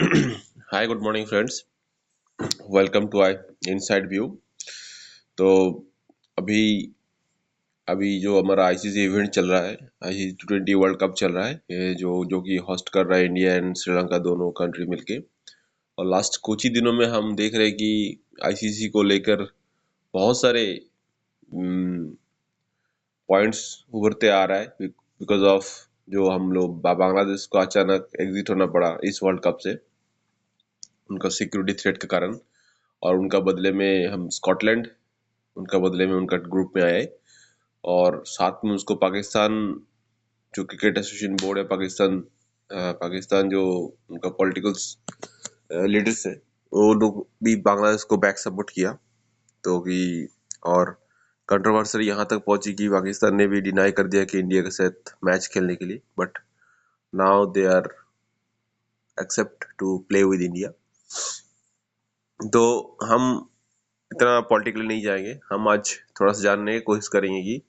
Hi good morning friends. Welcome to I inside view. तो अभी अभी जो हमारा आईसीसी इवेंट चल रहा है, आईसीसी T20 वर्ल्ड कप चल रहा है, ये जो कि होस्ट कर रहा है इंडिया एंड श्रीलंका दोनों कंट्री मिलके। और लास्ट कुछ ही दिनों में हम देख रहे हैं कि आईसीसी को लेकर बहुत सारे पॉइंट्स उभरते आ रहा है बिकॉज ऑफ जो हम लोग बांग्लादेश को अचानक एग्जिट होना पड़ा इस वर्ल्ड कप से, उनका सिक्योरिटी थ्रेट के कारण। और उनका बदले में हम स्कॉटलैंड, उनका बदले में उनका ग्रुप में आए। और साथ में उसको पाकिस्तान, जो क्रिकेट एसोसिएशन बोर्ड है पाकिस्तान, पाकिस्तान जो उनका पॉलिटिकल लीडर्स है, वो लोग भी बांग्लादेश को बैक सपोर्ट किया। तो कि और कंट्रोवर्सी यहाँ तक पहुंची कि पाकिस्तान ने भी डिनाई कर दिया कि इंडिया के साथ मैच खेलने के लिए, but now they are accept to play with India. तो हम इतना पॉलिटिकली नहीं जाएंगे, हम आज थोड़ा सा जानने की कोशिश करेंगे कि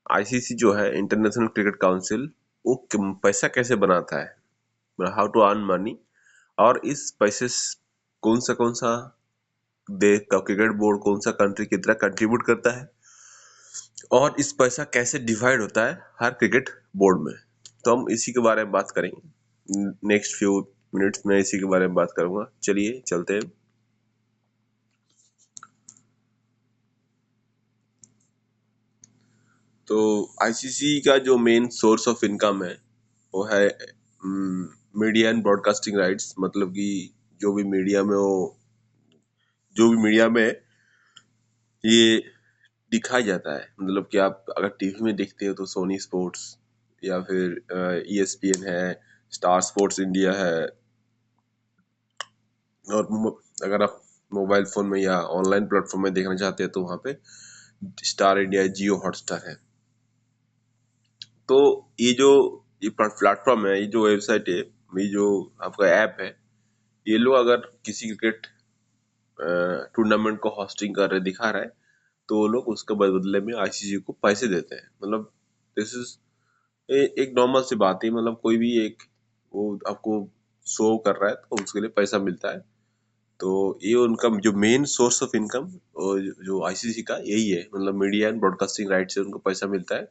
आईसीसी जो है, इंटरनेशनल क्रिकेट काउंसिल, वो पैसा कैसे बनाता है, हाउ टू अर्न मनी। और इस पैसे कौन सा देश का क्रिकेट बोर्ड, कौन सा कंट्री कितना कंट्रीब्यूट करता है, और इस पैसा कैसे डिवाइड होता है हर क्रिकेट बोर्ड में। तो हम इसी के बारे में बात करेंगे। नेक्स्ट फ्यू मिनट्स में इसी के बारे में बात करूंगा। चलिए चलते हैं। तो आईसीसी का जो मेन सोर्स ऑफ इनकम है वो है मीडिया एंड ब्रॉडकास्टिंग राइट्स। मतलब कि जो भी मीडिया में वो जो भी मीडिया में ये दिखाया जाता है, मतलब कि आप अगर टीवी में देखते हो तो सोनी स्पोर्ट्स या फिर ईएसपीएन है, स्टार स्पोर्ट्स इंडिया है। और अगर आप मोबाइल फोन में या ऑनलाइन प्लेटफॉर्म में देखना चाहते हैं तो वहाँ पे स्टार इंडिया, जियो हॉटस्टार है। तो ये जो ये प्लेटफॉर्म है, ये जो वेबसाइट है, ये जो आपका ऐप है, ये लोग अगर किसी क्रिकेट टूर्नामेंट को होस्टिंग कर रहे दिखा रहा है तो वो लोग उसके बदले में आईसीसी को पैसे देते हैं। मतलब दिस इज एक नॉर्मल सी बात है। मतलब कोई भी एक वो आपको शो कर रहा है तो उसके लिए पैसा मिलता है। तो ये उनका जो मेन सोर्स ऑफ इनकम जो आईसीसी का यही है, मतलब मीडिया एंड ब्रॉडकास्टिंग राइट से उनको पैसा मिलता है।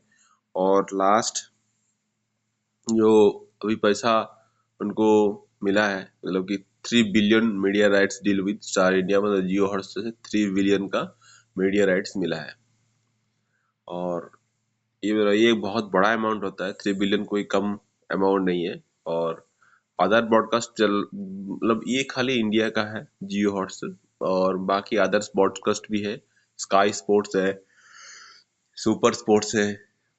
और लास्ट जो अभी पैसा उनको मिला है, मतलब कि 3 billion media rights deal with star India, मतलब जियो हॉटस्टार से 3 बिलियन का मीडिया राइट्स मिला है। और ये बहुत बड़ा अमाउंट होता है, 3 बिलियन कोई कम अमाउंट नहीं है। और अदर ब्रॉडकास्ट चल, मतलब ये खाली इंडिया का है जियो हॉटस्टार, और बाकी अदर्स ब्रॉडकास्ट भी है। स्काई स्पोर्ट्स है, सुपर स्पोर्ट्स है,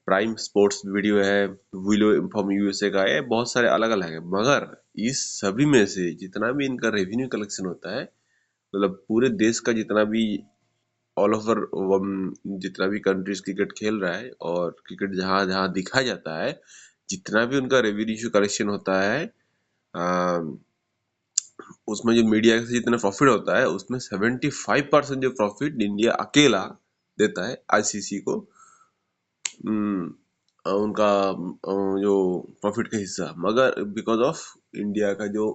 प्राइम स्पोर्ट्स वीडियो है, विलो फ्रॉम यूएसए का है, बहुत सारे अलग अलग है। मगर इस सभी में से जितना भी इनका रेवेन्यू कलेक्शन होता है, मतलब पूरे देश का जितना भी ऑल ओवर जितना भी कंट्रीज क्रिकेट खेल रहा है और क्रिकेट जहाँ जहाँ दिखाया जाता है, जितना भी उनका रेवेन्यू कलेक्शन होता है, उसमें जो मीडिया से जितना प्रॉफिट होता है उसमें 75% जो प्रॉफिट इंडिया अकेला देता है आईसीसी को। उनका जो प्रॉफिट का हिस्सा, मगर बिकॉज ऑफ इंडिया का जो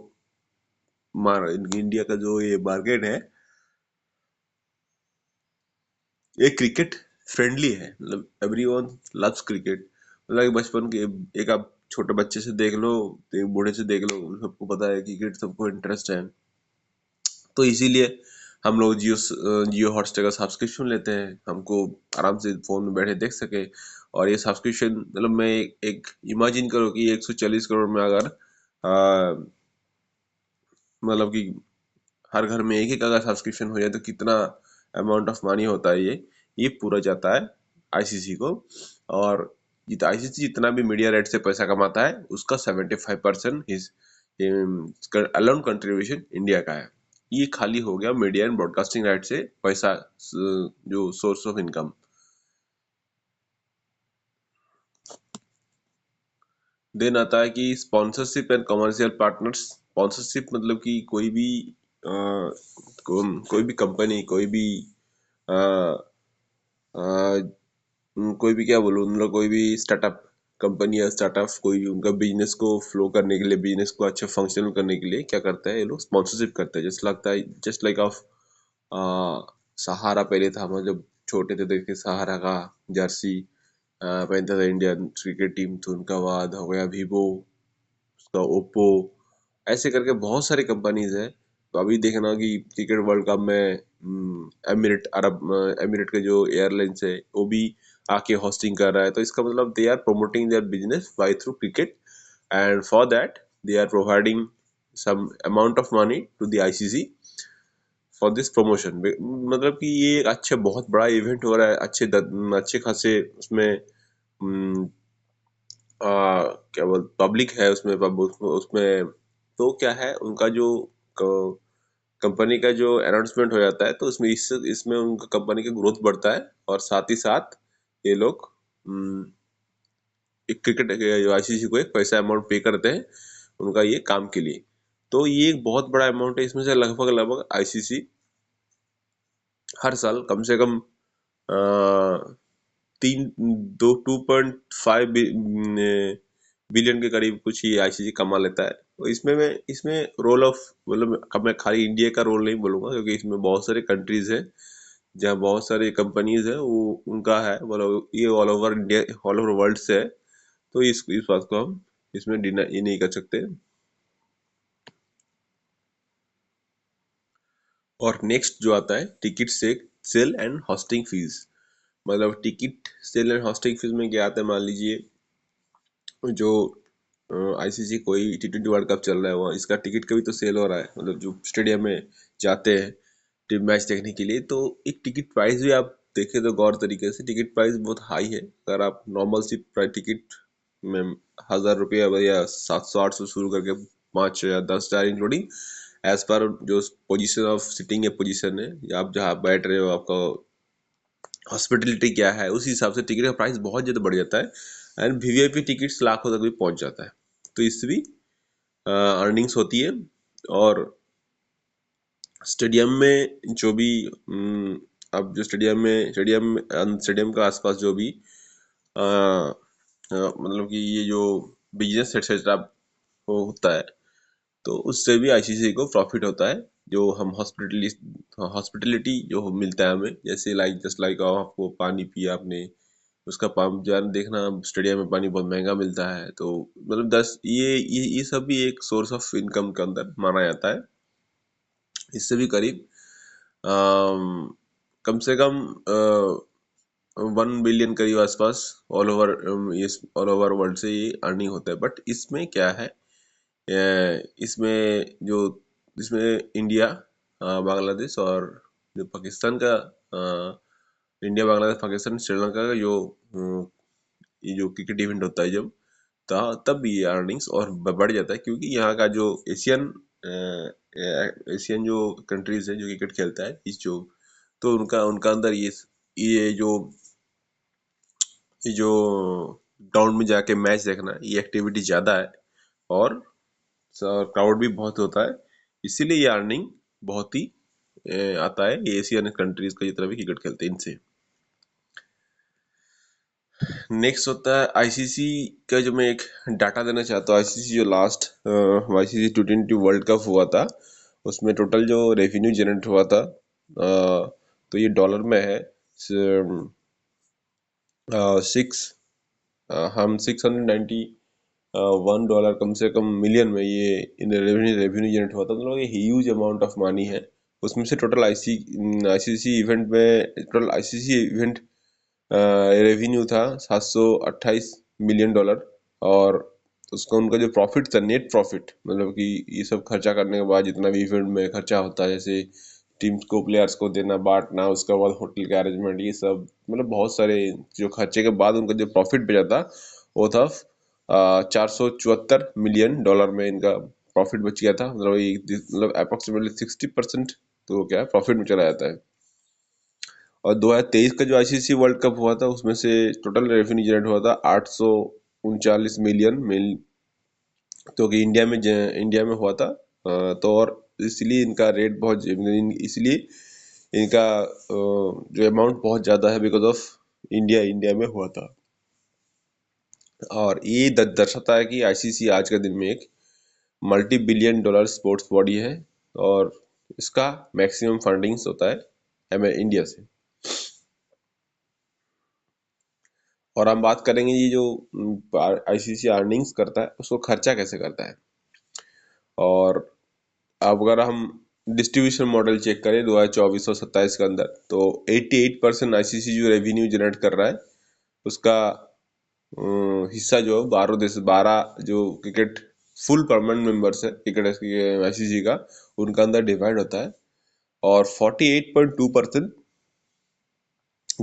इंडिया का जो ये मार्केट है, ये क्रिकेट फ्रेंडली है। मतलब एवरीवन लव्स क्रिकेट। मतलब कि बचपन के एक आप छोटे बच्चे से देख लो, एक बूढ़े से देख लो, सबको पता है क्रिकेट, सबको इंटरेस्ट है। तो इसीलिए हम लोग जियो हॉटस्टार का सब्सक्रिप्शन लेते हैं, हमको आराम से फोन में बैठे देख सके। और ये सब्सक्रिप्शन, मतलब मैं एक इमेजिन करो कि 140 करोड़ में अगर मतलब कि हर घर में एक एक अगर सब्सक्रिप्शन हो जाए तो कितना अमाउंट ऑफ मनी होता है। ये पूरा जाता है आईसीसी को। और आईसीसी जितना भी मीडिया रेट से पैसा कमाता है उसका 75% हिज अलोन कंट्रीब्यूशन इंडिया का है। ये खाली हो गया मीडिया एंड ब्रॉडकास्टिंग राइट से पैसा, जो सोर्स ऑफ इनकम। देन आता है कि sponsorship and commercial partners. Sponsorship मतलब कि कोई भी कंपनी, अ, कोई भी क्या बोलूँ, मतलब कोई भी स्टार्टअप कंपनी या स्टार्टअप कोई उनका बिजनेस को फ्लो करने के लिए, बिजनेस को अच्छा फंक्शनल करने के लिए क्या करता है, ये लोग स्पॉन्सरशिप करते हैं। जैसे लगता है जस्ट लाइक ऑफ सहारा पहले था, हम जब छोटे थे देखते सहारा का जर्सी पहनता था इंडियन क्रिकेट टीम, तो उनका बाद हो गया वीवो, उसका ओप्पो, ऐसे करके बहुत सारी कंपनीज है। तो अभी देखना कि क्रिकेट वर्ल्ड कप में एमिरेट के जो एयरलाइंस है वो भी आके होस्टिंग कर रहा है। तो इसका मतलब they are promoting their business by through cricket, and for that they are providing some amount of money to the ICC for this promotion. मतलब कि ये एक अच्छे बहुत बड़ा इवेंट हो रहा है, अच्छे खासे उसमें क्या बोल पब्लिक है उसमें, उसमें तो क्या है उनका जो कंपनी का जो अनाउंसमेंट हो जाता है, तो उसमें इसमें उनका कंपनी का ग्रोथ बढ़ता है, और साथ ही साथ ये लोग एक क्रिकेट आईसीसी को एक पैसा अमाउंट पे करते हैं उनका ये काम के लिए। तो ये एक बहुत बड़ा अमाउंट है। इसमें से लगभग लगभग आईसीसी हर साल कम से कम तीन दो 2.5 बिलियन के करीब कुछ ही आईसीसी कमा लेता है। तो इसमें रोल ऑफ, मतलब मैं खाली इंडिया का रोल नहीं बोलूंगा, क्योंकि इसमें बहुत सारे कंट्रीज हैं जहाँ बहुत सारी कंपनीज है, वो उनका है, मतलब ये all over India, all over world से है। तो इस बात को हम इसमें डिनाई ये नहीं कर सकते। और नेक्स्ट जो आता है टिकट से सेल एंड होस्टिंग फीस। मतलब ticket sale and hosting fees में क्या आता है, मान लीजिए जो आईसीसी कोई T20 वर्ल्ड कप चल रहा है, वहाँ इसका टिकट का भी तो सेल हो रहा है। मतलब जो स्टेडियम में जाते हैं टीम मैच देखने के लिए, तो एक टिकट प्राइस भी आप देखें तो गौर तरीके से टिकट प्राइस बहुत हाई है। अगर आप नॉर्मल सी टिकट में 1,000 रुपया या 700 800 शुरू करके 5 या 10,000 इंक्लूडिंग, एज पर जो पोजीशन ऑफ सिटिंग है, पोजीशन है, या आप जहाँ बैठ रहे हो, आपका हॉस्पिटलिटी क्या है, उस हिसाब से टिकट का प्राइस बहुत ज़्यादा बढ़ जाता है। एंड वीवीआईपी टिकट्स लाखों तक भी पहुंच जाता है। तो इससे भी अर्निंग्स होती है। और स्टेडियम में जो भी अब जो स्टेडियम का आसपास जो भी मतलब कि ये जो बिजनेस एक्सेट्रा होता है, तो उससे भी आईसीसी को प्रॉफिट होता है। जो हम हॉस्पिटलिटी जो मिलता है हमें, जैसे जस्ट लाइक आपको पानी पिया आपने, उसका पंप जान देखना, स्टेडियम में पानी बहुत महंगा मिलता है। तो मतलब 10 ये सब भी एक सोर्स ऑफ इनकम के अंदर माना जाता है। इससे भी करीब कम से कम 1 बिलियन करीब आसपास ऑल ओवर वर्ल्ड से ये अर्निंग होता है। बट इसमें क्या है, इसमें जो इसमें इंडिया, बांग्लादेश और जो पाकिस्तान का, इंडिया बांग्लादेश पाकिस्तान श्रीलंका का जो ये जो क्रिकेट इवेंट होता है जब, तब ये अर्निंग्स और बढ़ जाता है, क्योंकि यहाँ का जो एशियन जो कंट्रीज है जो क्रिकेट खेलता है इस जो, तो उनका उनका अंदर ये जो ये जो ग्राउंड में जाके मैच देखना, ये एक्टिविटी ज़्यादा है, और क्राउड भी बहुत होता है। इसीलिए ये अर्निंग बहुत ही आता है ये एशियन कंट्रीज का जितना भी क्रिकेट खेलते हैं इनसे। नेक्स्ट होता है आईसीसी का, जो मैं एक डाटा देना चाहता हूँ। आईसीसी जो last ICC T20 world cup हुआ था, उसमें टोटल जो रेवेन्यू जनरेट हुआ था, तो ये डॉलर में है। सिक्स हम 691 डॉलर कम से कम मिलियन में ये इन रेवेन्यू जनरेट हुआ था। मतलब ये ह्यूज अमाउंट ऑफ मनी है। उसमें से टोटल आईसीसी इवेंट में, टोटल आईसीसी इवेंट रेवेन्यू था 728 मिलियन डॉलर। और उसका उनका जो प्रॉफिट था, नेट प्रॉफिट, मतलब कि ये सब खर्चा करने के बाद जितना भी इवेंट में खर्चा होता है, जैसे टीम्स को, प्लेयर्स को देना, बांटना, उसके बाद होटल के अरेंजमेंट, ये सब मतलब बहुत सारे जो खर्चे के बाद उनका जो प्रॉफिट बचा था, वो था 474 मिलियन डॉलर में इनका प्रॉफिट बच गया था। मतलब अप्रोक्सीमेटली 60% तो क्या है प्रॉफिट में चला जाता है। और 2023 का जो आईसीसी वर्ल्ड कप हुआ था, उसमें से टोटल रेवेन्यू जनरेट हुआ था 839 मिलियन, तो कि इंडिया में हुआ था। तो और इसलिए इनका रेट बहुत, इसलिए इनका जो अमाउंट बहुत ज़्यादा है, बिकॉज ऑफ इंडिया में हुआ था। और ये दर्शाता है कि आईसीसी आज के दिन में एक multi billion dollar sports body है और इसका मैक्सिमम फंडिंग्स होता है हमें इंडिया से। और हम बात करेंगे ये जो आईसीसी अर्निंग्स करता है उसको खर्चा कैसे करता है। और अब अगर हम डिस्ट्रीब्यूशन मॉडल चेक करें 2024 और 27 के अंदर, तो 88% आईसीसी जो रेवेन्यू जनरेट कर रहा है उसका हिस्सा जो 12 जो क्रिकेट फुल परमानेंट मेंबर्स है क्रिकेट आईसीसी का, उनका अंदर डिवाइड होता है। और 48.2%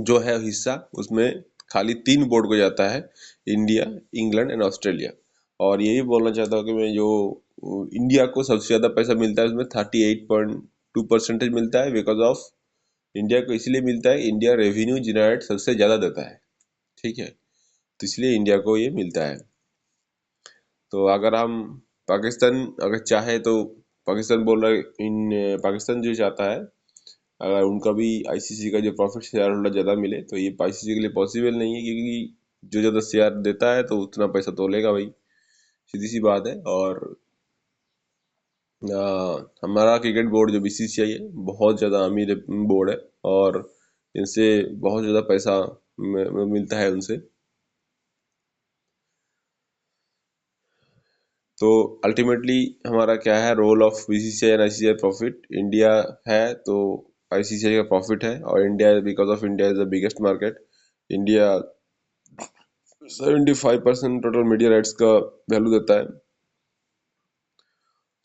जो है हिस्सा उसमें खाली 3 बोर्ड को जाता है, इंडिया, इंग्लैंड एंड ऑस्ट्रेलिया। और ये भी बोलना चाहता हूँ कि मैं जो इंडिया को सबसे ज़्यादा पैसा मिलता है उसमें 38.2% मिलता है। बिकॉज ऑफ इंडिया को इसलिए मिलता है, इंडिया रेवेन्यू जनरेट सबसे ज़्यादा देता है, ठीक है, तो इसलिए इंडिया को ये मिलता है। तो अगर हम पाकिस्तान अगर चाहे तो पाकिस्तान बोल रहा है, इन पाकिस्तान जो चाहता है अगर उनका भी आईसीसी का जो प्रॉफिट शेयर होल्डर ज़्यादा मिले, तो ये आईसीसी के लिए पॉसिबल नहीं है, क्योंकि जो ज़्यादा शेयर देता है तो उतना पैसा तो लेगा भाई, सीधी सी बात है। और हमारा क्रिकेट बोर्ड जो बीसीसीआई है बहुत ज़्यादा अमीर बोर्ड है और इनसे बहुत ज़्यादा पैसा मिलता है उनसे। तो अल्टीमेटली हमारा क्या है role of BCCI and ICCI profit. India है तो आईसीसीआई का प्रॉफिट है, और India because of India is the biggest market. India 75% total media rights का वैल्यू देता है,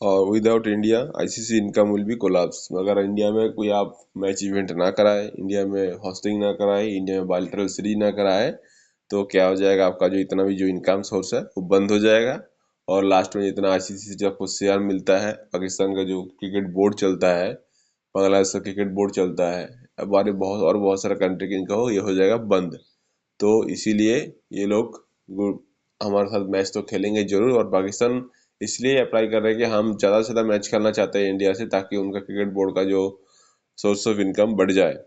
और without India ICC income will be collapse. अगर इंडिया में कोई आप मैच इवेंट ना कराए, इंडिया में होस्टिंग ना कराए, इंडिया में बायलैटरल सीरीज ना कराए, तो क्या हो जाएगा, आपका जो इतना भी जो इनकम सोर्स है वो बंद हो जाएगा। और लास्ट में जितना आईसीसी से आपको शेयर मिलता है, पाकिस्तान का जो क्रिकेट बोर्ड चलता है, बांग्लादेश का क्रिकेट बोर्ड चलता है, हमारे बहुत सारे कंट्री की इनका ये हो जाएगा बंद। तो इसीलिए ये लोग हमारे साथ मैच तो खेलेंगे जरूर, और पाकिस्तान इसलिए अप्लाई कर रहे हैं कि हम ज़्यादा से ज़्यादा मैच खेलना चाहते हैं इंडिया से, ताकि उनका क्रिकेट बोर्ड का जो सोर्स ऑफ इनकम बढ़ जाए।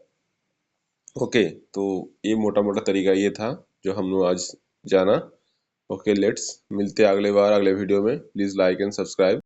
ओके, तो ये मोटा मोटा तरीका ये था जो हम लोग आज जाना। ओके, लेट्स मिलते हैं अगले बार अगले वीडियो में। Please like and subscribe.